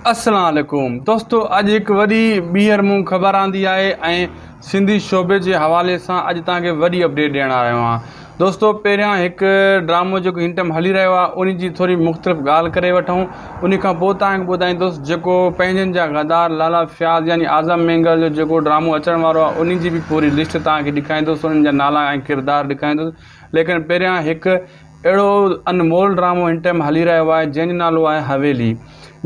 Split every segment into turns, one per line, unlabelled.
अस्सलाम वालेकुम दोस्तों, अॼु हिकु वॾी ॿीहर मूं ख़बर आंदी आहे ऐं सिंधी शोबे जे हवाले सां अॼु तव्हांखे वॾी अपडेट ॾियण आयो आहियां। दोस्तों, पहिरियां हिकु ड्रामो जेको हिन टाइम हली रहियो आहे उन जी थोरी मुख़्तलिफ़ ॻाल्हि करे वठूं। उन खां पोइ तव्हांखे ॿुधाईंदुसि जेको पंहिंजनि जा गदार लाला फयाज़ यानी आज़म मेंगल जो जेको ड्रामो अचण वारो आहे उन जी बि पूरी लिस्ट तव्हांखे ॾेखारींदुसि, उन्हनि जा नाला ऐं किरदार ॾेखारींदुसि। लेकिन पहिरियां हिकु अहिड़ो अनमोल ड्रामो हिन टाइम हली रहियो आहे जंहिंजो नालो आहे हवेली।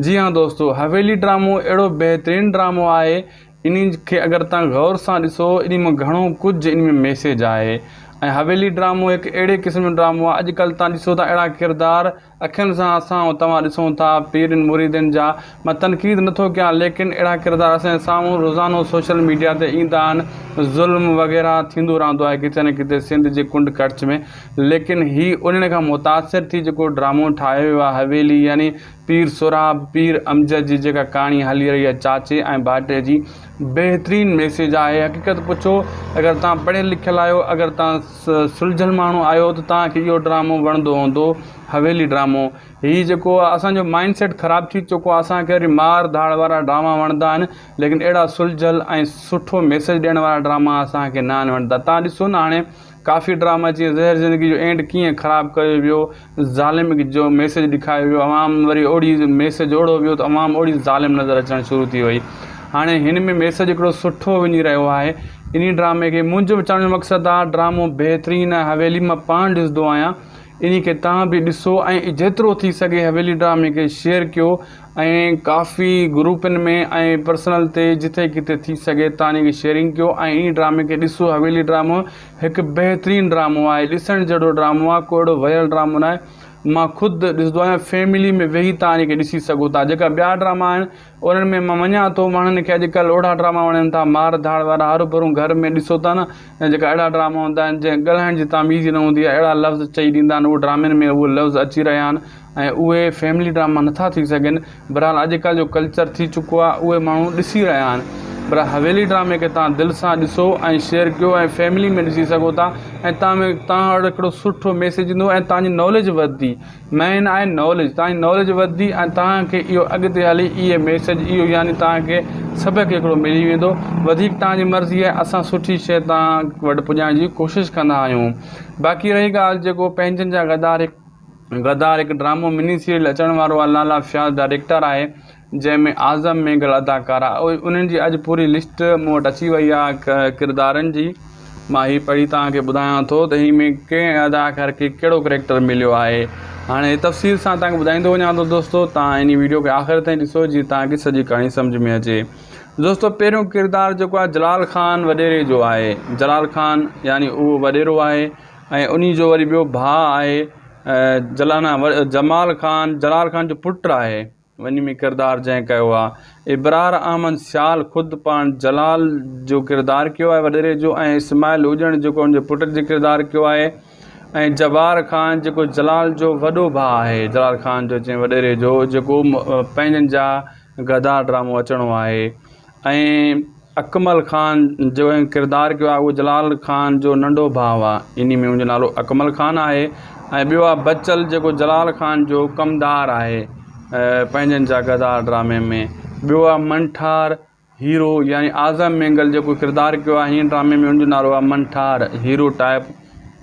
जी हाँ दोस्तों, हवेली ड्रामो अहिड़ो बहितरीनु ड्रामो आहे, इन खे अगरि तव्हां गौर सां ॾिसो इन में घणो कुझु इन में मैसेज आहे। ऐं हवेली ड्रामो हिकु अहिड़े क़िस्म जो ड्रामो आहे, अॼुकल्ह तव्हां ॾिसो था अहिड़ा किरदार अखियुनि सां असां तव्हां ॾिसूं था पीरनि मुरीदनि जा। मां तनक़ीद नथो कयां, लेकिन अहिड़ा किरदार असांजे साम्हूं रोज़ानो सोशल मीडिया ते ईंदा आहिनि। ज़ुल्म वग़ैरह थींदो रहंदो आहे किथे न किथे सिंध जे कुंड कच्छ में, लेकिन हीअ उन्हनि खां मुतासिर थी जेको ड्रामो ठाहियो वियो आहे हवेली, यानी पीर सुराब पीर अमजद जी जेका कहाणी हली रही आहे चाचे ऐं भाटे जी, बहितरीनु मैसेज आहे। हक़ीक़त पुछो, अगरि तव्हां पढ़ियल लिखियल आहियो, अगरि तव्हां सुलझल माण्हू आहियो त तव्हांखे इहो ड्रामो वणंदो हूंदो। हवेली ड्रामो हीअ जेको आहे असांजो माइंड सेट ख़राबु थी चुको आहे, असांखे वरी मार धाड़ वारा ड्रामा वणंदा आहिनि, लेकिन अहिड़ा सुलझल ऐं सुठो मैसेज ॾियण वारा ड्रामा असांखे न आहिनि वणंदा। तव्हां ॾिसो न हाणे काफ़ी ड्रामा जीअं ज़हर ज़िंदगी जो एंड कीअं ख़राबु कयो वियो, ज़ालिम जो मैसेज ॾेखारियो वियो, अवाम वरी ओड़ी मैसेज ओड़ो वियो त अवाम ओड़ी ज़ालिम नज़र अचणु शुरू थी वई। हाणे हिन में मैसेज हिकिड़ो सुठो वञी रहियो आहे इन ड्रामे खे। मुंहिंजो चवण जो मक़सदु आहे ड्रामो बहितरीनु आहे। हवेली मां पाण ॾिसंदो आहियां, इन खे तव्हां बि ॾिसो ऐं जेतिरो थी सघे हवेली ड्रामे खे शेयर कयो ऐं काफ़ी ग्रुपनि में ऐं पर्सनल ते जिथे किथे थी सघे तव्हां इन खे शेयरिंग कयो ऐं इन ड्रामे खे ॾिसो। हवेली ड्रामो हिकु बहितरीनु ड्रामो आहे, ॾिसण जहिड़ो ड्रामो आहे, को अहिड़ो वयल ड्रामो न आहे। मां ख़ुदि ॾिसंदो आहियां, फैमिली में वेही तव्हां इन खे ॾिसी सघो था। जेका ॿिया ड्रामा आहिनि उन्हनि में मां मञा थो माण्हुनि खे अॼुकल्ह ओड़ा ड्रामा वणनि था, मार धाड़ वारा, हरू भरू घर में ॾिसो था न, जेका अहिड़ा ड्रामा हूंदा आहिनि जंहिं ॻाल्हाइण जी तमीज़ न हूंदी आहे, अहिड़ा लफ़्ज़ चई ॾींदा आहिनि, उहे ड्रामनि में उहे लफ़्ज़ अची रहिया आहिनि ऐं उहे फैमिली ड्रामा नथा थी सघनि। बहरहाल अॼुकल्ह जो कल्चर थी चुको आहे, उहे माण्हू ॾिसी रहिया आहिनि। पर हवेली ड्रामे खे तव्हां दिलि सां ॾिसो ऐं शेयर कयो ऐं फैमिली में ॾिसी सघो था ऐं तव्हां वटि हिकिड़ो सुठो मैसेज ईंदो ऐं तव्हांजी नॉलेज वधंदी। मेन आहे नॉलेज, तव्हांजी नॉलेज वधंदी ऐं तव्हांखे इहो अॻिते हली इहे मैसेज इहो यानी तव्हांखे सबक़ु हिकिड़ो मिली वेंदो। वधीक तव्हांजी मर्ज़ी आहे, असां सुठी शइ तव्हां वटि पुॼाइण जी कोशिशि कंदा आहियूं। बाक़ी रही ॻाल्हि जेको पंहिंजनि जा गदार हिकु ड्रामो मिनी सीरियल अचण वारो आहे, लाला फयाज़ डायरेक्टर आहे, जंहिंमें आज़म मेंगल अदाकार आहे। उन्हनि जी अॼु पूरी लिस्ट मूं वटि अची वई आहे किरदारनि जी। मां हीअ पढ़ी तव्हांखे ॿुधायां थो त हिन में कंहिं अदाकार खे कहिड़ो करेक्टर मिलियो आहे। हाणे तफ़सील सां तव्हांखे ॿुधाईंदो वञा थो दोस्तों, तव्हां इन वीडियो खे आख़िर ताईं ॾिसो जीअं तव्हांखे सॼी कहाणी सम्झ में अचे। दोस्तों, पहिरियों किरदारु जेको आहे जलाल ख़ान वॾेरे जो आहे। जलाल ख़ान यानी उहो वॾेरो आहे ऐं उन जो वरी ॿियो भाउ आहे जमाल ख़ान, जलाल ख़ान जो पुटु आहे। वञ में किरदारु जंहिं कयो आहे इबरार अहमद सियाल, ख़ुदि पाण जलाल जो किरदारु कयो आहे वॾेरे जो, ऐं इस्माइल उजण जेको हुनजे पुट जो किरदारु कयो आहे, ऐं जबार ख़ान जेको जलाल जो वॾो भाउ आहे, जलाल ख़ान जो जंहिं वॾेरे जो जेको पंहिंजनि जा गदार ड्रामो अचिणो आहे। ऐं अकमल ख़ान जो किरदारु कयो आहे उहो जलाल ख़ान जो नंढो भाउ आहे, इन में मुंहिंजो नालो अकमल ख़ान आहे। ऐं ॿियो आहे बचल जेको जलाल ख़ान जो कमदार आहे पंहिंजनि जा गदार ड्रामे में। ॿियो आहे मंठार हीरो यानी आज़म मेंगल जेको किरदारु कयो आहे हिन ड्रामे में, हुनजो नालो आहे मंठार हीरो टाइप,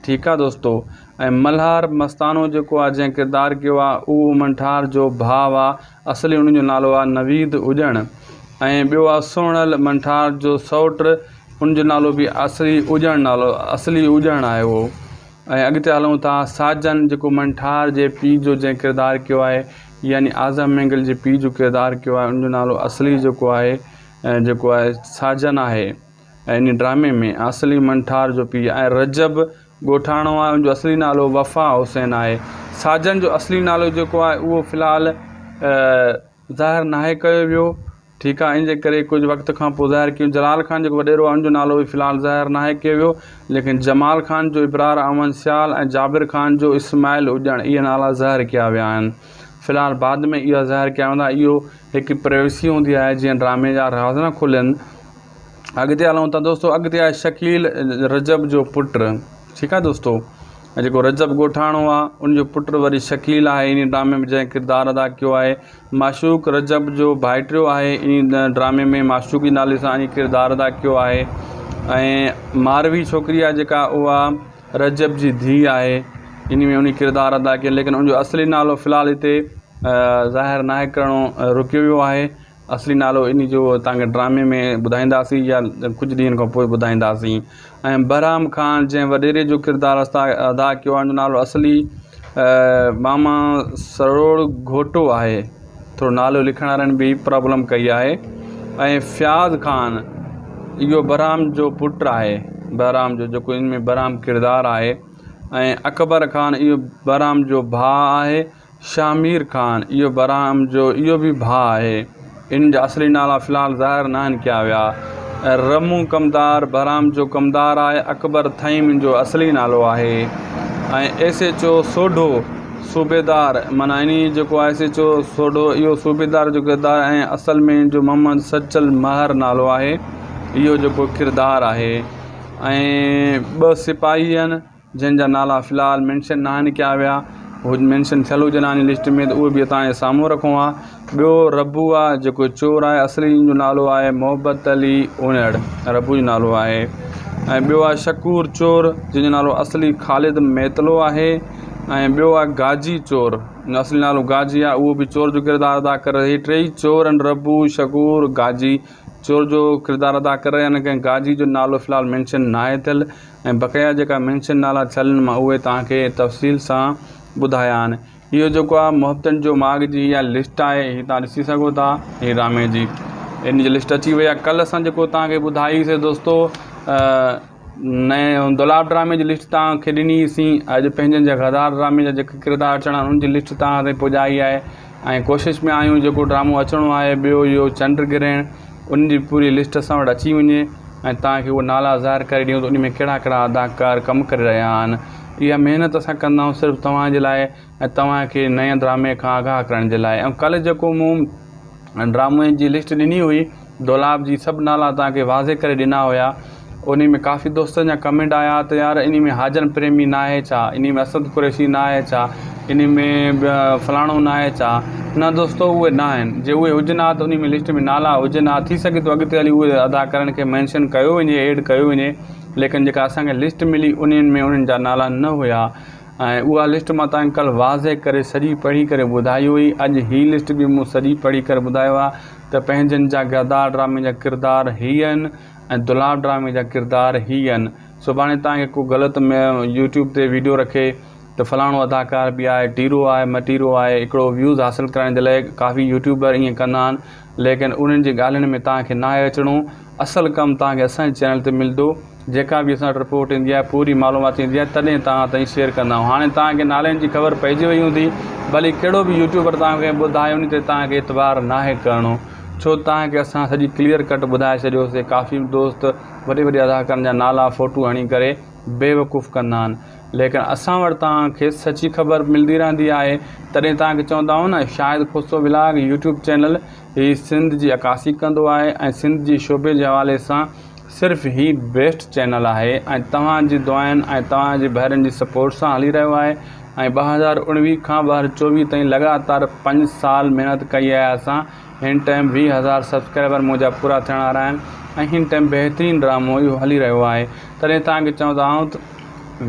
ठीकु आहे दोस्तों। ऐं मल्हार मस्तानो जेको आहे जंहिं किरदारु कयो आहे उहो मंठार जो भाउ आहे, असली हुनजो नालो आहे नवीद उजण। ऐं ॿियो आहे सोहणल मंठार जो सौट, हुनजो नालो बि असली उजण आहे उहो। ऐं अॻिते हलूं था साजन जेको मंठार जे पीउ जो जंहिं किरदारु कयो आहे यानी आज़म मेंगल जे पीउ जो किरदारु कयो आहे, हुनजो नालो असली जेको आहे साजन आहे ऐं इन ड्रामे में असली मंठार जो पीउ। ऐं रजब ॻोठाणो आहे, हुनजो असली नालो वफ़ा हुसैन आहे। साजन जो असली नालो जेको आहे उहो फ़िलहालु ज़ाहिर नाहे कयो वियो, ठीकु आहे, इन जे करे कुझु वक़्त खां पोइ ज़ाहिर कयो। जलाल ख़ान जेको वॾेरो आहे हुनजो नालो बि फ़िलहालु ज़ाहिर नाहे कयो वियो, लेकिन जमाल ख़ान जो इबरार अहमद सियाल ऐं जाबिर ख़ान जो इस्माइल उजण इहे नाला ज़ाहिर कया विया आहिनि। फ़िलहालु बाद में इहा ज़ाहिर कया वेंदा, इहो हिकु प्राइवेसी हूंदी आहे जीअं ड्रामे जा राज़ न खुलनि। अॻिते हलूं था दोस्तों, अॻिते आहे शकील रजब जो पुटु, ठीकु आहे दोस्तों। जेको रजब ॻोठाणो आहे उनजो पुटु वरी शकील आहे इन ड्रामे में जंहिं किरदारु अदा कयो आहे। माशूक रजब जो भाइटियो आहे इन ड्रामे में माशूकी नाले सां इन किरदारु अदा कयो आहे। ऐं मारवी छोकिरी आहे जेका उहा रजब जी धीउ आहे, इन में उन किरदारु अदा कयो, लेकिन उनजो असली नालो फ़िलहालु हिते ज़ाहिर नाहे करणो रुकियो वियो आहे। असली नालो इन जो तव्हांखे ड्रामे में ॿुधाईंदासीं या कुझु ॾींहंनि खां पोइ ॿुधाईंदासीं। ऐं बहराम ख़ान जंहिं वॾेरे जो किरदारु अदा कयो आहे, उनजो नालो असली मामा सरोड़ घोटो आहे। थोरो नालो लिखण वारनि बि प्रॉब्लम कई आहे। ऐं फ़याज़ ख़ान इहो बहराम जो पुटु आहे, बहराम जो जेको इन में बहराम किरदारु आहे। ऐं अकबर ख़ान इहो बहराम जो भाउ आहे। शामिर ख़ान इहो बहराम जो इहो बि भाउ आहे। इन जा असली नाला फ़िलहालु ज़ाहिर न आहिनि कया विया। रमू कमदार बहराम जो कमदार आहे। अकबर थईम जो असली नालो आहे। ऐं SHO सोढो सूबेदार माना इन जेको आहे SHO सोढो इहो सूबेदार जो किरदारु, ऐं असल में इन जो मोहम्मद सचल महर नालो आहे इहो जेको किरदारु आहे। ऐं 2 सिपाही आहिनि जंहिंजा नाला फ़िलहालु मैंशन न आहिनि कया विया। उहो मैंशन थियल हुजनि लिस्ट में त उहे बि तव्हांजे साम्हूं रखूं आहे। ॿियो रबू आहे जेको चोर आहे, असली जो नालो आहे मोहब्बत अली उनड़, रबू जो नालो आहे। ऐं ॿियो आहे शकूर चोर जंहिंजो नालो असली ख़ालिद मेतलो आहे। ऐं ॿियो आहे गाजी चोर, असली नालो गाजी आहे, उहो बि चोर जो किरदारु अदा करे। हीअ 3 चोर आहिनि, रबू शकूर गाजी चोर जो किरदारु अदा करे। यानी कंहिं गाजी जो नालो फ़िलहालु मैंशन न आहे थियल। ऐं बक़ाया जेका मैंशन नाला थियल आहिनि मां उहे तव्हांखे तफ़सील सां ॿुधाया आहिनि। इहो जेको आहे मुहब्बतनि जो माॻ जी इहा लिस्ट आहे, हीअ तव्हां ॾिसी सघो था हीअ ड्रामे जी इन जी लिस्ट अची वई आहे। कल्ह असां जेको तव्हांखे ॿुधाईसीं दोस्तो नए दुलाब ड्रामे जी लिस्ट तव्हांखे ॾिनीसीं। अॼु पंहिंजनि जा गदार ड्रामे जा जेके किरदार अचणा आहिनि उनजी लिस्ट तव्हां ते पुॼाई आहे। ऐं कोशिशि में आहियूं जेको ड्रामो अचिणो आहे ॿियो इहो चंड ग्रहण, उनजी पूरी लिस्ट असां वटि अची वञे ऐं तव्हांखे उहे नाला ज़ाहिर करे ॾियूं त उन में कहिड़ा कहिड़ा अदाकार कमु करे रहिया आहिनि। इहा महिनत असां कंदा आहियूं सिर्फ़ु तव्हांजे लाइ ऐं तव्हांखे नए ड्रामे खां आगाह करण जे लाइ। ऐं कल्ह जेको मूं ड्रामे जी लिस्ट ॾिनी हुई दुलाब जी, सभु नाला तव्हांखे वाज़े करे ॾिना हुया। उन में काफ़ी दोस्तनि जा कमेंट आया त यार इन में हाजन प्रेमी न आहे छा, इन में असद कुरैशी न आहे छा, इन में फलाणो न आहे छा। न दोस्तो उहे न आहिनि। जे उहे हुजनि हा त उन में लिस्ट में नाला हुजनि हा, थी सघे थो अॻिते हली उहे अदाकारनि खे मैंशन कयो वञे, ऐड कयो वञे, लेकिन जेका असांखे लिस्ट मिली उन्हनि में उन्हनि जा नाला न हुया। ऐं उहा लिस्ट मां तव्हांखे कल्ह वाज़े करे सॼी पढ़ी करे ॿुधाई हुई। अॼु हीअ लिस्ट बि मूं सॼी पढ़ी करे ॿुधायो आहे त पंहिंजनि जा गदार ड्रामे जा किरदार हीअ आहिनि ऐं दुलाब ड्रामे जा किरदार हीअ आहिनि। सुभाणे तव्हांखे को ग़लति में यूट्यूब ते वीडियो रखे त फलाणो अदाकार बि आहे, टीरो आहे, मटीरो आहे, हिकिड़ो व्यूज़ हासिलु करण जे लाइ काफ़ी यूट्यूबर ईअं कंदा आहिनि, लेकिन उन्हनि जी ॻाल्हियुनि में तव्हांखे न आहे अचिणो। असुलु कमु तव्हांखे असांजे चैनल ते मिलंदो। जेका बि असां रिपोर्ट ईंदी आहे पूरी मालूमात ईंदी आहे तॾहिं तव्हां ताईं शेयर कंदा आहियूं। हाणे तव्हांखे नालनि जी ख़बर पइजी वई हूंदी, भली कहिड़ो बि यूट्यूबर तव्हांखे ॿुधाए उन ते तव्हांखे एतबार न आहे करिणो, छो तव्हांखे असां सॼी क्लियर कट ॿुधाए छॾियोसीं। काफ़ी दोस्त वॾे वॾे अदाकारनि जा नाला फ़ोटू हणी करे बेवकूफ़ कंदा आहिनि, लेकिन असां वटि तव्हांखे सची ख़बर मिलंदी रहंदी आहे। तॾहिं तव्हांखे चवंदा आहियूं न शाहिद खुसरो व्लॉग यूट्यूब चैनल हीअ सिंध जी अकासी कंदो आहे ऐं सिंध जी शोबे जे हवाले सां सिर्फ़ु ही बेस्ट चैनल आहे ऐं तव्हांजी दुआनि ऐं तव्हांजी भाइरनि जी सपोर्ट सां हली रहियो आहे। ऐं 2019 खां 2024 ताईं लगातार 5 साल महिनत कई आहे असां। हिन टाइम 20,000 सब्सक्राइबर मुंहिंजा पूरा थियण वारा आहिनि ऐं हिन टाइम बहितरीनु ड्रामो इहो हली रहियो आहे। तॾहिं तव्हांखे चवंदा आहियूं त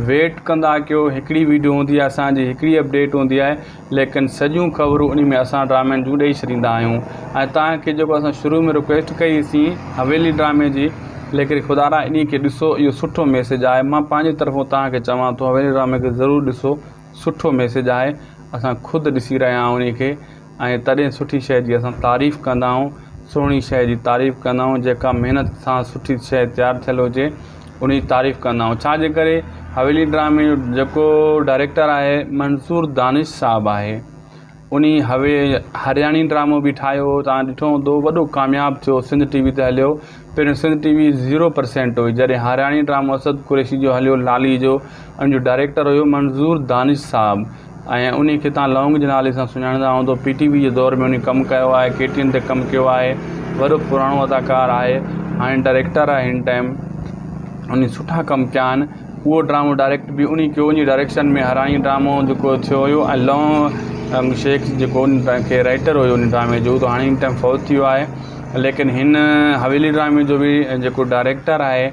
वेट कंदा कयो। हिकिड़ी वीडियो हूंदी आहे असांजी, हिकिड़ी अपडेट हूंदी आहे, लेकिन सॼियूं ख़बरूं उन में असां ड्रामनि जूं ॾेई छॾींदा आहियूं। ऐं तव्हांखे जेको असां शुरू में रिक्वेस्ट कईसीं हवेली ड्रामे जी, लेकिन ख़ुदा इन खे ॾिसो, इहो सुठो मैसेज आहे। मां पंहिंजी तरफ़ों तव्हांखे चवां थो हवेली ड्रामे खे ज़रूरु ॾिसो, सुठो मैसेज आहे। असां ख़ुदि ॾिसी रहिया आहियूं उन खे ऐं तॾहिं सुठी शइ जी असां तारीफ़ कंदा आहियूं, सुहिणी शइ जी तारीफ़ कंदा आहियूं। जेका महिनत सां सुठी शइ तयारु थियलु हुजे उन जी तारीफ़ कंदा आहियूं। छाजे करे हवेली ड्रामे जो जेको डायरेक्टर आहे मंसूर दानिश साहब आहे, उन हरियाणी ड्रामो बि ठाहियो, तव्हां ॾिठो हूंदो, वॾो कामयाबु थियो, सिंध TV ते हलियो। पहिरियों सिंध TV 0% हुई, जॾहिं हरियाणी ड्रामो असद कुरैशी जो हलियो, लाली जो, उन जो डायरेक्टर हुयो मंसूर दानिश साहब ऐं उन खे तव्हां लौंग जे नाले सां सुञाणंदा हूंदो। PTV जे दौर में उन कमु कयो आहे, KTN ते कमु कयो आहे, वॾो पुराणो अदाकार आहे, हाणे डायरेक्टर आहे। हिन टाइम उन सुठा कमु कया आहिनि। उहो ड्रामो डायरेक्ट बि उन डायरेक्शन में हराई ड्रामो जेको थियो हुयो ऐं लॉ शेख जेको उन खे राइटर हुयो उन ड्रामे जो, त हाणे इन टाइम फौत थी वियो आहे। लेकिन हिन हवेली ड्रामे जो बि जेको डायरेक्टर आहे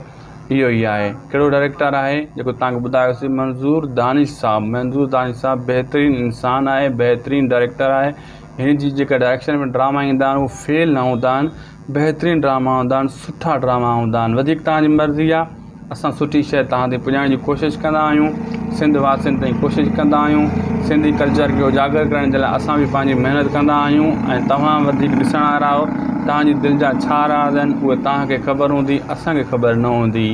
इहो ई आहे। कहिड़ो डायरेक्टर आहे जेको तव्हांखे ॿुधायोसीं, मंज़ूर दानिश साहब। मंज़ूर दानिश साहब बहितरीनु इंसानु आहे, बहितरीनु डायरेक्टर आहे। हिन जी जेका डायरेक्शन में ड्रामा ईंदा आहिनि उहे फेल न हूंदा आहिनि, बहितरीनु ड्रामा हूंदा आहिनि, सुठा ड्रामा हूंदा आहिनि। वधीक तव्हांजी मर्ज़ी आहे, असां सुठी शइ तव्हां ताईं पुॼाइण जी कोशिशि कंदा आहियूं, सिंध वासियुनि ताईं कोशिशि कंदा आहियूं। सिंधी कल्चर खे उजागर करण जे लाइ असां बि पंहिंजी महिनत कंदा आहियूं ऐं तव्हां वधीक ॾिसण वारा आहियो। तव्हांजी दिलि जा छा राज़ आहिनि उहे तव्हांखे ख़बर हूंदी, असांखे ख़बर न हूंदी।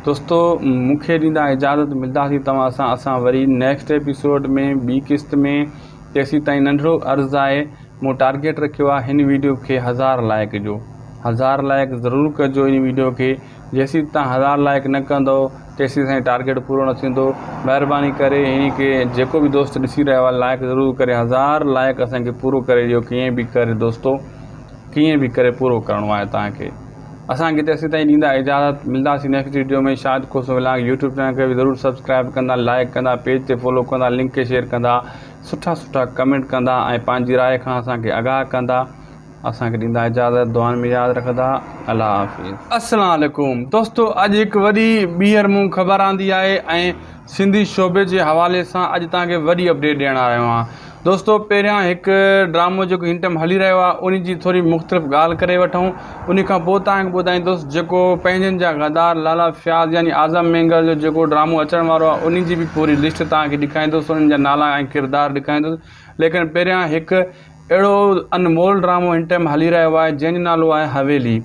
दोस्तो, मूंखे ॾींदा इजाज़त, मिलंदासीं तव्हां सां असां वरी नेक्स्ट एपिसोड में, ॿी क़िस्त में। तेसीं ताईं नंढिड़ो अर्ज़ु आहे, मूं टारगेट रखियो आहे हिन वीडियो खे 1000 लाइक जो। 1000 लाइक ज़रूरु कजो इन वीडियो खे। जेसीं तव्हां 1000 लाइक न कंदो तेसीं ताईं टारगेट पूरो न थींदो। महिरबानी करे हिन खे जेको बि दोस्त ॾिसी रहियो आहे लाइक ज़रूरु करे। 1000 लाइक असांखे पूरो करे ॾियो, कीअं बि करे दोस्तो, कीअं बि करे पूरो करिणो आहे तव्हांखे। असांखे तेसीं ताईं ॾींदा इजाज़त, मिलंदासीं नेक्स्ट वीडियो में। शायदि को व्लॉग यूट्यूब चैनल खे बि ज़रूरु सब्सक्राइब कंदा, लाइक कंदा, पेज ते फॉलो कंदा, लिंक खे शेयर कंदा, सुठा कमेंट कंदा ऐं पंहिंजी राय खां असांखे आगाह कंदा। असांखे ॾींदा इजाज़त, दुआनि में यादि रखंदा। अल्लाह हाफ़िज़। अस्सलाम वालेकुम दोस्तो, अॼु हिकु वॾी ॿीहर मूं ख़बर आंदी आहे ऐं सिंधी शोबे जे हवाले सां अॼु तव्हांखे वॾी अपडेट ॾियण आयो आहियां। दोस्तो, पहिरियां हिकु ड्रामो जेको हिन टाइम हली रहियो आहे उन जी थोरी मुख़्तलिफ़ ॻाल्हि करे वठूं। उन खां पोइ तव्हांखे ॿुधाईंदुसि जेको पंहिंजनि जा गदार लाला फयाज़ यानी आज़म मेंगल जो जेको ड्रामो अचण वारो आहे उन जी बि पूरी लिस्ट तव्हांखे ॾेखारींदुसि, उन्हनि जा नाला ऐं किरदार ॾेखारींदुसि। लेकिन पहिरियां हिकु अहिड़ो अनमोल ड्रामो हिन टाइम हली रहियो आहे जंहिंजो नालो आहे हवेली।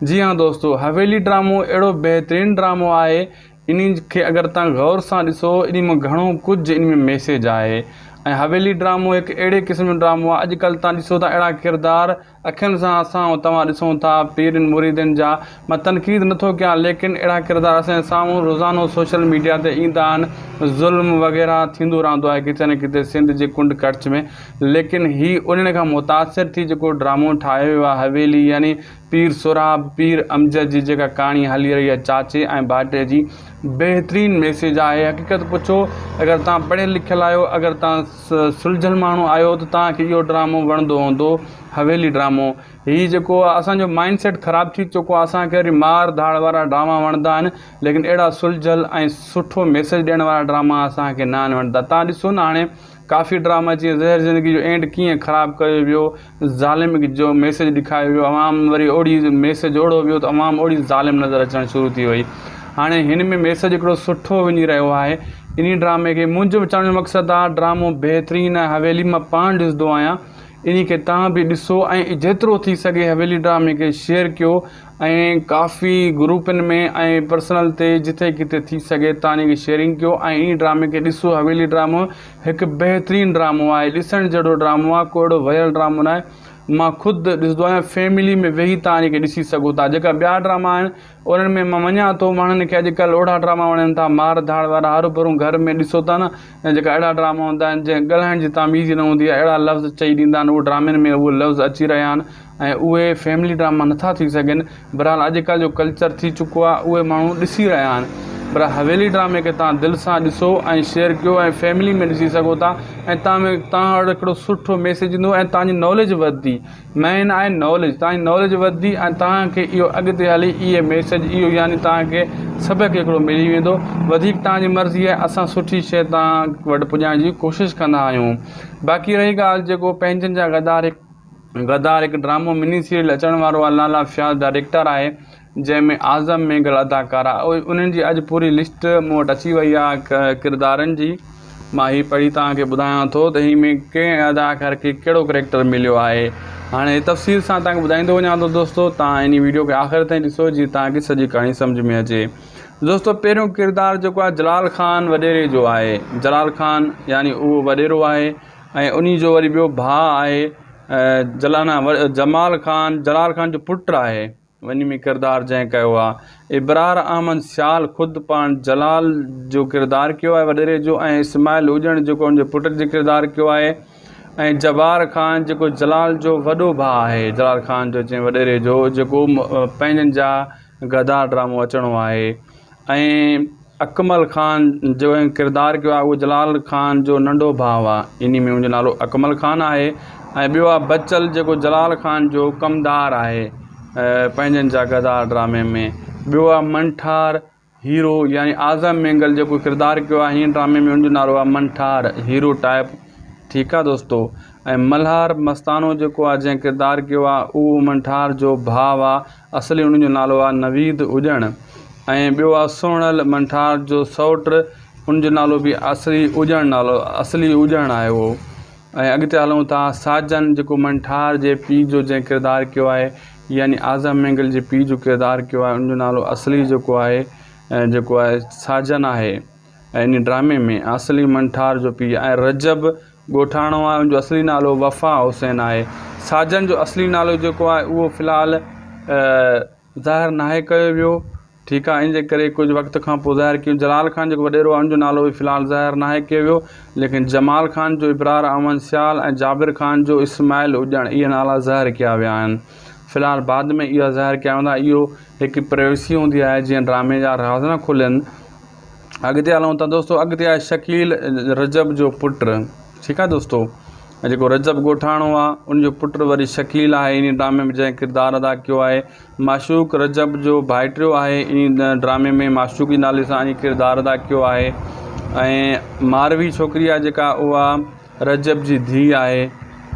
जी हाँ दोस्तो, हवेली ड्रामो अहिड़ो बहितरीनु ड्रामो आहे, इन खे अगरि तव्हां गौर सां ॾिसो इन में घणो कुझु इन में मैसेज आहे। ऐं हवेली ड्रामो हिकु अहिड़े क़िस्म जो ड्रामो आहे, अॼुकल्ह तव्हां ॾिसो था अहिड़ा किरदार अखियुनि सां असां तव्हां ॾिसूं था पीरनि मुरीदनि जा। मां तनक़ीद नथो कयां, लेकिन अहिड़ा किरदार असांजे साम्हूं रोज़ानो सोशल मीडिया ते ईंदा आहिनि। ज़ुल्म वग़ैरह थींदो रहंदो आहे किथे न किथे सिंध जे कुंड कच्छ में, लेकिन हीउ उन्हनि खां मुतासिर थी जेको ड्रामो ठाहियो वियो आहे हवेली, यानी पीर सुराब, पीर अमजद जी जेका कहाणी हली रही आहे चाचे ऐं भाटे जी, बहितरीनु मैसेज आहे। हक़ीक़त पुछो, अगरि तव्हां पढ़ियल लिखियल आहियो, अगरि तव्हां सुलझियल माण्हू आहियो त तव्हांखे इहो ड्रामो वणंदो हूंदो, हवेली ड्रामो। हीउ जेको आहे असांजो माइंड सेट ख़राबु थी चुको आहे, असांखे वरी मार धाड़ वारा ड्रामा वणंदा आहिनि, लेकिन अहिड़ा सुलझियल ऐं सुठो मैसेज ॾियण वारा ड्रामा असांखे न आहिनि वणंदा। तव्हां ॾिसो न हाणे काफ़ी ड्रामा जीअं ज़हर ज़िंदगी जो एंड कीअं ख़राबु कयो वियो, ज़ालिम जो मैसेज ॾेखारियो वियो, अवाम वरी ओड़ी मैसेज ओड़ो वियो त अवाम ओड़ी ज़ालिम नज़र अचणु शुरू थी वई। हाणे हिन में मैसेज हिकिड़ो सुठो वञी रहियो आहे इन ड्रामे खे। मुंहिंजो चवण जो मक़सदु आहे ड्रामो बहितरीनु आहे। हवेली मां पाण ॾिसंदो आहियां, इन खे तव्हां बि ॾिसो ऐं जेतिरो थी सघे हवेली ड्रामे खे शेयर कयो ऐं काफ़ी ग्रुपनि में ऐं पर्सनल ते जिथे किथे थी सघे तव्हां इन खे शेयरिंग कयो ऐं इन ड्रामे खे ॾिसो। हवेली ड्रामो हिकु बहितरीनु ड्रामो आहे, ॾिसण जहिड़ो ड्रामो आहे, को अहिड़ो वयल ड्रामो न आहे। मां ख़ुदि ॾिसंदो आहियां, फैमिली में वेही तव्हां इन खे ॾिसी सघो था। जेका ॿिया ड्रामा आहिनि उन्हनि में मां मञा थो माण्हुनि खे अॼुकल्ह ओड़ा ड्रामा वणनि था, मार धाड़ वारा, हरू भरू घर में ॾिसो था न, जेका अहिड़ा ड्रामा हूंदा आहिनि जंहिं ॻाल्हाइण जी तामीज़ न हूंदी आहे, अहिड़ा लफ़्ज़ चई ॾींदा आहिनि, उहे ड्रामनि में उहे लफ़्ज़ अची रहिया आहिनि ऐं उहे फैमिली ड्रामा नथा थी सघनि। बहरहाल अॼुकल्ह जो कल्चर थी चुको आहे, उहे माण्हू ॾिसी रहिया आहिनि। पर हवेली ड्रामे खे तव्हां दिलि सां ॾिसो ऐं शेयर कयो ऐं फैमिली में ॾिसी सघो था ऐं तव्हां वटि हिकिड़ो सुठो मैसेज ईंदो ऐं तव्हांजी नॉलेज वधंदी। मेन आहे नॉलेज, तव्हांजी नॉलेज वधंदी ऐं तव्हांखे इहो अॻिते हली इहे मैसेज इहो यानी तव्हांखे सबक़ु हिकिड़ो मिली वेंदो। वधीक तव्हांजी मर्ज़ी आहे, असां सुठी शइ तव्हां वटि पुॼाइण जी कोशिशि कंदा आहियूं। बाक़ी रही ॻाल्हि जेको पंहिंजनि जा गदार हिकु ड्रामो मिनी सीरियल अचण वारो आहे, लाला फयाज़ डायरेक्टर आहे, जंहिंमें आज़म मेंगल अदाकार आहे। उन्हनि जी अॼु पूरी लिस्ट मूं वटि अची वई आहे किरदारनि जी। मां हीअ पढ़ी तव्हांखे ॿुधायां थो त हिन में कंहिं अदाकार खे कहिड़ो कैरेक्टर मिलियो आहे। हाणे तफ़सील सां तव्हांखे ॿुधाईंदो वञां थो दोस्तो, तव्हां इन वीडियो खे आख़िर ताईं ॾिसो जीअं तव्हांखे सॼी कहाणी सम्झ में अचे। दोस्तो, पहिरियों किरदारु जेको आहे जलाल ख़ान वॾेरे जो आहे। जलाल ख़ान यानी उहो वॾेरो आहे ऐं उन जो वरी ॿियो भाउ आहे जमाल ख़ान, जलाल ख़ान जो पुटु आहे। वञी में किरदारु जंहिं कयो आहे इबरार अहमद सियाल, ख़ुदि पाण जलाल जो किरदारु कयो आहे वॾेरे जो, ऐं इस्माइल हुजण जेको हुनजे पुट जो किरदारु कयो आहे, ऐं जबार ख़ान जेको जलाल जो वॾो भाउ आहे, जलाल ख़ान जो चई वॾेरे जो, जेको पंहिंजनि जा गदार ड्रामो अचिणो आहे। ऐं अकमल ख़ान जो किरदारु कयो आहे उहो जलाल ख़ान जो नंढो भाउ आहे, इन में हुनजो नालो अकमल ख़ान आहे। ऐं ॿियो आहे बचल जेको जलाल ख़ान जो कमदार आहे पंहिंजनि जा गदार ड्रामे में। ॿियो आहे मंठार हीरो यानी आज़म मेंगल जेको किरदारु कयो आहे हिन ड्रामे में, हुनजो नालो आहे मंठार हीरो टाइप, ठीकु आहे दोस्तो। ऐं मल्हार मस्तानो जेको आहे जंहिं किरदारु कयो आहे उहो मंठार जो भाउ आहे, असली हुनजो नालो आहे नवीद उजण। ऐं ॿियो आहे सोहणल मंठार जो सौट, हुनजो नालो बि असली उजण नालो, असली उजण आहे उहो। ऐं अॻिते हलूं था साजन जेको मंठार जे पीउ जो जंहिं किरदारु कयो आहे यानी आज़म मेंगल जे पीउ जो किरदारु कयो आहे, हुनजो नालो असली जेको आहे साजन आहे ऐं इन ड्रामे में असली मंठार जो पीउ। ऐं रजब ॻोठाणो आहे, हुनजो असली नालो वफ़ा हुसैन आहे। साजन जो असली नालो जेको आहे उहो फ़िलहालु ज़ाहिर नाहे कयो वियो, ठीकु आहे। इन जे करे कुझु वक़्त खां पोइ ज़ाहिर कयूं। जलाल ख़ान जेको वॾेरो आहे हुनजो नालो बि फ़िलहालु ज़ाहिर नाहे कयो वियो, लेकिन जमाल ख़ान जो इब्रार अमन सियाल ऐं जाबिर ख़ान जो इस्माइल उजण इहे नाला ज़ाहिर कया विया आहिनि। फ़िलहालु बाद में इहा ज़ाहिर कया वेंदा, इहो हिकु प्राइवेसी हूंदी आहे जीअं ड्रामे जा राज़ न खुलनि। अॻिते हलूं था दोस्तो, अॻिते आहे शकील रजब जो पुटु, ठीकु आहे दोस्तो। ऐं जेको रजब ॻोठाणो आहे उनजो पुटु वरी शकील आहे इन ड्रामे में जंहिं किरदारु अदा कयो आहे। माशूक रजब जो भाइटियो आहे इन ड्रामे में, माशूकी नाले सां इन किरदारु अदा कयो आहे। ऐं मारवी छोकिरी आहे जेका उहा रजब जी धीउ आहे,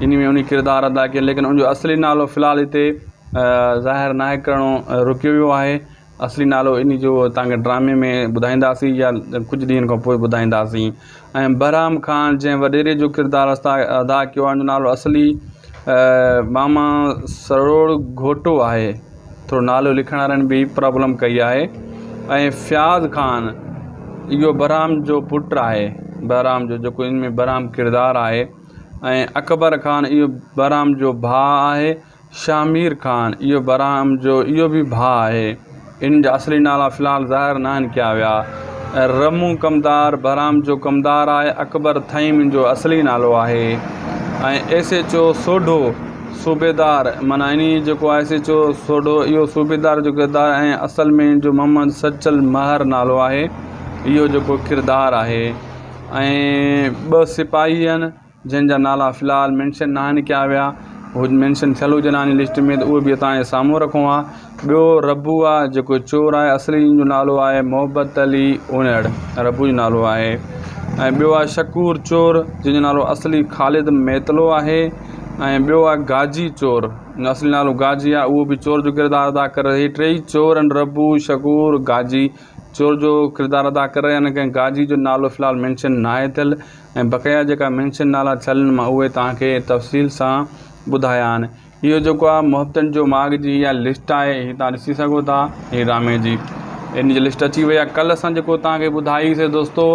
इन में उन किरदारु अदा कयो, लेकिन उनजो असली नालो फ़िलहालु हिते ज़ाहिर नाहे करणो रुकियो वियो आहे। असली नालो इन जो तव्हांखे ड्रामे में ॿुधाईंदासीं या कुझु ॾींहंनि खां पोइ ॿुधाईंदासीं। ऐं बरहाम ख़ान जंहिं वॾेरे जो किरदारु अदा कयो आहे, हुनजो नालो असली मामा सरोड़ घोटो आहे, थोरो नालो लिखण वारनि बि प्रॉब्लम कई आहे। ऐं फ़याज़ ख़ान इहो बरहाम जो पुटु आहे, बरहाम जो जेको इन में बरहाम किरदारु आहे। ऐं अकबर ख़ान इहो बरहाम जो भाउ आहे। शामिर ख़ान इहो बरहाम जो इहो बि भाउ आहे। इन जा असली नाला फ़िलहालु ज़ाहिर न आहिनि कया विया। रमू कमदार बरहाम जो कमदार आहे। अकबर थईम जो असली नालो आहे। ऐं एसएचओ सोढो सूबेदार, माना इन जेको आहे एसएचओ सोढो इहो सूबेदार जो किरदारु, ऐं असल में इन जो मोहम्मद सचल महर नालो आहे, इहो जेको किरदारु आहे। ऐं 2 सिपाही आहिनि जंहिंजा नाला फ़िलहालु मेंशन न आहिनि कया विया, उहो मेंशन थियल हुजनि आहिनि लिस्ट में, त उहो बि तव्हांजे साम्हूं रखूं आहे। ॿियो रबू आहे जेको चोर आहे, असली जो नालो आहे मोहब्बत अली उनड़, रबू जो नालो आहे। ऐं ॿियो आहे शकूर चोर जंहिंजो नालो असली ख़ालिद मेतलो आहे। ऐं ॿियो आहे गाजी चोर, असली नालो गाजी आहे, उहो बि चोर जो किरदारु अदा करे। हीअ 3 चोर आहिनि, रबू शकूर गाजी, चोर जो किरदारु अदा करे रहिया आहिनि। कंहिं गाजी जो नालो फ़िलहालु मेंशन न आहे थियल, ऐं बक़ाया जेका मेंशन नाला थियल आहिनि मां उहे तव्हांखे तफ़सील सां ॿुधाया आहिनि। इहो जेको आहे मोहब्बतनि जो माॻ जी इहा लिस्ट आहे, हीअ तव्हां ॾिसी सघो था हीअ ड्रामे जी, इन जी लिस्ट अची वई आहे। कल्ह असां जेको तव्हांखे ॿुधाईसीं दोस्तो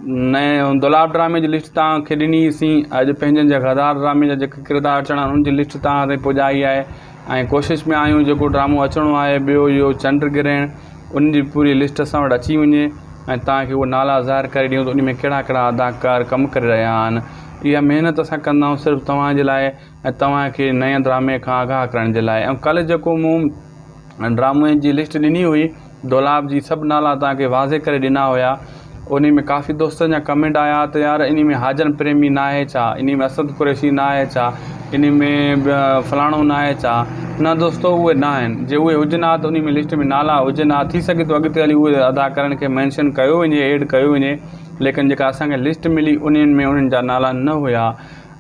नए दुलाब ड्रामे जी लिस्ट तव्हांखे ॾिनीसीं। अॼु पंहिंजनि जा गदार ड्रामे जा जेके किरदार अचणा आहिनि उनजी लिस्ट तव्हां ते पुॼाई आहे, ऐं कोशिशि में आहियूं जेको ड्रामो अचिणो आहे ॿियो इहो चंड ग्रहण, उनजी पूरी लिस्ट असां वटि अची वञे ऐं तव्हांखे उहो नाला ज़ाहिर करे ॾियूं त उन में कहिड़ा कहिड़ा अदाकार कमु करे रहिया आहिनि। इहा महिनत असां कंदा आहियूं सिर्फ़ु तव्हांजे लाइ ऐं तव्हांखे नए ड्रामे खां आगाह करण जे लाइ। ऐं कल्ह जेको मूं ड्रामे जी लिस्ट ॾिनी हुई दुलाब जी, सभु नाला तव्हांखे वाज़े करे ॾिना हुया। उन में काफ़ी दोस्तनि जा कमेंट आया त यार इन में हाजन प्रेमी न आहे छा, इन में असद कुरैशी न आहे छा, इन में फलाणो न आहे छा। न दोस्तो उहे न आहिनि, जे उहे हुजनि हा त उन में लिस्ट में नाला हुजनि हा, थी सघे थो अॻिते हली उहे अदाकारनि खे मैंशन कयो वञे, ऐड कयो वञे, लेकिन जेका असांखे लिस्ट मिली उन्हनि में उन्हनि जा नाला न हुया।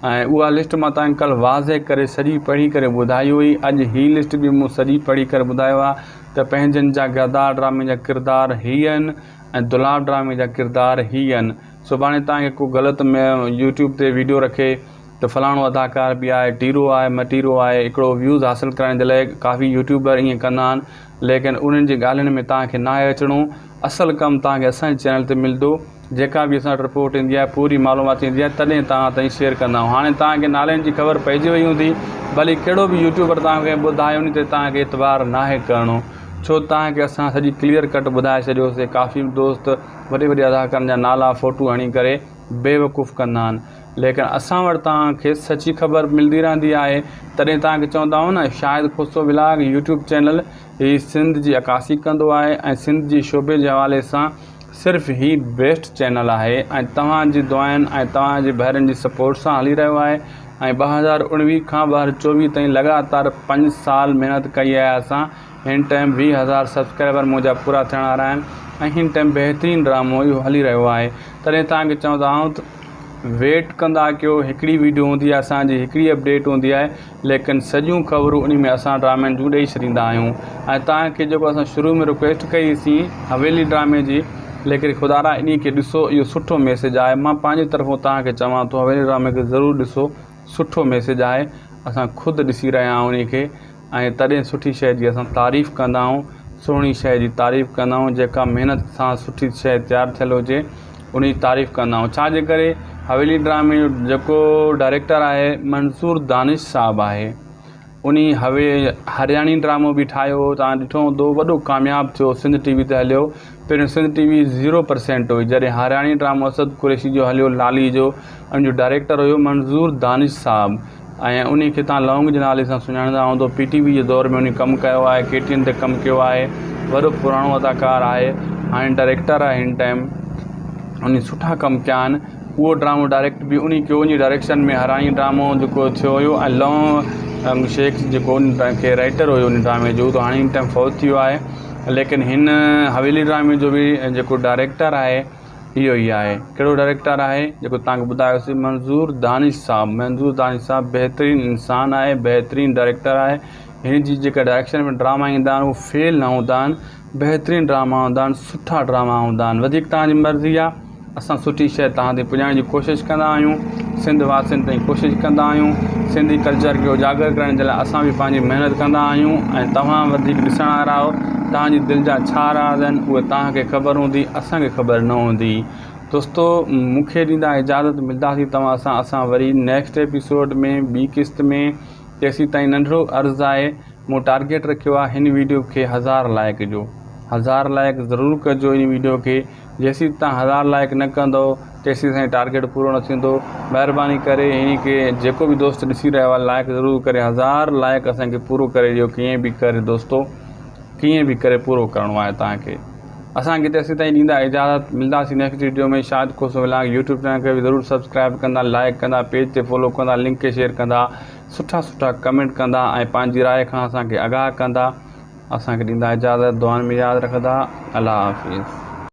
ऐं उहा लिस्ट मां तव्हांखे कल्ह वाज़े करे सॼी पढ़ी करे ॿुधाई हुई। अॼु हीअ लिस्ट बि मूं सॼी पढ़ी करे ॿुधायो आहे त पंहिंजनि जा गदार ड्रामे जा किरदार हीअ आहिनि ऐं दुलाब ड्रामे जा किरदार हीअ आहिनि। सुभाणे तव्हांखे को ग़लति में यूट्यूब ते वीडियो रखे त फलाणो अदाकार बि आहे, टीरो आहे, मटीरो आहे, हिकिड़ो व्यूज़ हासिलु करण जे लाइ काफ़ी यूट्यूबर ईअं कंदा आहिनि, लेकिन उन्हनि जी ॻाल्हियुनि में तव्हांखे न आहे अचिणो। असुलु कमु तव्हांखे असांजे चैनल ते मिलंदो, जेका बि असां रिपोर्ट ईंदी आहे पूरी मालूमात ईंदी आहे तॾहिं तव्हां ताईं शेयर कंदा आहियूं। हाणे तव्हांखे नालनि जी ख़बर पइजी वई हूंदी, भली कहिड़ो बि यूट्यूबर तव्हांखे ॿुधायो नी त तव्हांखे एतबार नाहे करिणो, छो तव्हांखे असां सॼी क्लियर कट ॿुधाए छॾियोसीं। काफ़ी दोस्त वॾे वॾे अदाकारनि जा नाला फ़ोटू हणी करे बेवकूफ़ कंदा आहिनि। लेकिन असां वटि तव्हांखे सची ख़बर मिलंदी रहंदी आहे। तॾहिं तव्हांखे चवंदा आहियूं न, शाहिद खोसो व्लॉग यूट्यूब चैनल ही सिंध जी अकासी कंदो आहे ऐं सिंध जी शोबे जे हवाले सां सिर्फ़ु ही बेस्ट चैनल आहे ऐं तव्हांजी दुआनि ऐं तव्हांजे भाइरनि जी सपोर्ट सां हली रहियो आहे। ऐं 2019 खां 2024 ताईं लगातार 5 साल महिनत कई आहे असां। हिन टाइम 20,000 सब्सक्राइबर मुंहिंजा पूरा थियण वारा आहिनि ऐं हिन टाइम बहितरीनु ड्रामो इहो हली रहियो आहे। तॾहिं तव्हांखे चवंदा आहियूं त वेट कंदा कयो। हिकिड़ी वीडियो हूंदी आहे असांजी, हिकिड़ी अपडेट हूंदी आहे, लेकिन सॼियूं ख़बरूं उन में असां ड्रामनि जूं ॾेई छॾींदा आहियूं। ऐं तव्हांखे जेको असां शुरू में रिक्वेस्ट कईसीं हवेली ड्रामे जी, लेकिन ख़ुदा इन खे ॾिसो, इहो सुठो मैसेज आहे। मां पंहिंजी तरफ़ों तव्हांखे चवां थो हवेली ड्रामे खे ज़रूरु ॾिसो, सुठो मैसेज आहे। असां ख़ुदि ॾिसी रहिया आहियूं उन खे ऐं तॾहिं सुठी शइ जी असां तारीफ़ कंदा आहियूं, सुहिणी शइ जी तारीफ़ कंदा आहियूं। जेका महिनत सां सुठी शइ तयारु थियल हुजे उन जी तारीफ़ कंदा आहियूं। छाजे करे हवेली ड्रामे जो जेको डायरेक्टर आहे मंसूर दानिश साहब आहे, उन हरियाणी ड्रामो बि ठाहियो, तव्हां ॾिठो हूंदो, वॾो कामयाबु थियो, सिंध टीवी ते हलियो। पहिरियों सिंध टीवी 0% हुई, जॾहिं हरियाणी ड्रामो असद कुरैशी जो हलियो, लाली जो, उन जो डायरेक्टर हुयो मंसूर दानिश साहब ऐं उन खे तव्हां लौंग जे नाले सां सुञाणंदा हूंदो। PTV जे दौर में उन कमु कयो आहे, KTN ते कमु कयो आहे, वॾो पुराणो अदाकार आहे, हाणे डायरेक्टर आहे। हिन टाइम उन सुठा कमु कया आहिनि। उहो ड्रामो डायरेक्ट बि उन खे उन डायरेक्शन में हरियाणी ड्रामो जेको थियो हुयो ऐं लौंग शेख जेको उन खे राइटर हुयो उन ड्रामे जो, त हाणे हिन टाइम फौत थी वियो आहे। लेकिन हिन हवेली ड्रामे जो बि जेको डायरेक्टर आहे इहो ई आहे। कहिड़ो डायरेक्टर आहे जेको तव्हांखे ॿुधायोसीं, मंसूर दानिश साहब। मंसूर दानिश साहब बहितरीनु इंसानु आहे, बहितरीनु डायरेक्टर आहे। हिन जी जेका डायरेक्शन में ड्रामा ईंदा आहिनि उहे फेल न हूंदा आहिनि, बहितरीनु ड्रामा हूंदा आहिनि, सुठा ड्रामा हूंदा आहिनि। वधीक तव्हांजी मर्ज़ी आहे, असां सुठी शइ तव्हां ताईं पुॼाइण जी कोशिशि कंदा आहियूं, सिंध वासियुनि ताईं कोशिशि कंदा आहियूं। सिंधी कल्चर खे उजागर करण जे लाइ असां बि पंहिंजी महिनत कंदा आहियूं ऐं तव्हां वधीक ॾिसण वारा आहियो। तव्हांजी दिलि जा छा राज़ आहिनि उहे तव्हांखे ख़बर हूंदी, असांखे ख़बर न हूंदी। दोस्तो, मूंखे ॾींदा इजाज़त, मिलंदासीं तव्हां सां असां वरी नेक्स्ट एपिसोड में, ॿी क़िस्त में। तेसीं ताईं नंढिड़ो अर्ज़ु आहे, मूं टारगेट रखियो आहे हिन वीडियो खे 1000 लाइक जो। 1000 लाइक ज़रूरु कजो इन वीडियो खे। जेसीं तव्हां 1000 लाइक न कंदो तेसीं ताईं टारगेट पूरो न थींदो। महिरबानी करे हिन खे जेको बि दोस्त ॾिसी रहियो आहे लाइक ज़रूरु करे। 1000 लाइक असांखे पूरो करे ॾियो, कीअं बि करे दोस्तो, कीअं बि करे पूरो करिणो आहे तव्हांखे। असांखे तेसीं ताईं ॾींदा इजाज़त, मिलंदासीं नेक्स्ट वीडियो में। शाहिद खोसो व्लॉग यूट्यूब चैनल खे बि ज़रूरु सब्सक्राइब कंदा, लाइक कंदा, पेज ते फॉलो कंदा, लिंक खे शेयर कंदा, सुठा कमेंट कंदा ऐं पंहिंजी राय खां असांखे आगाह कंदा। असांखे ॾींदा इजाज़त, दुआनि में यादि रखंदा। अल्लाह हाफ़िज़।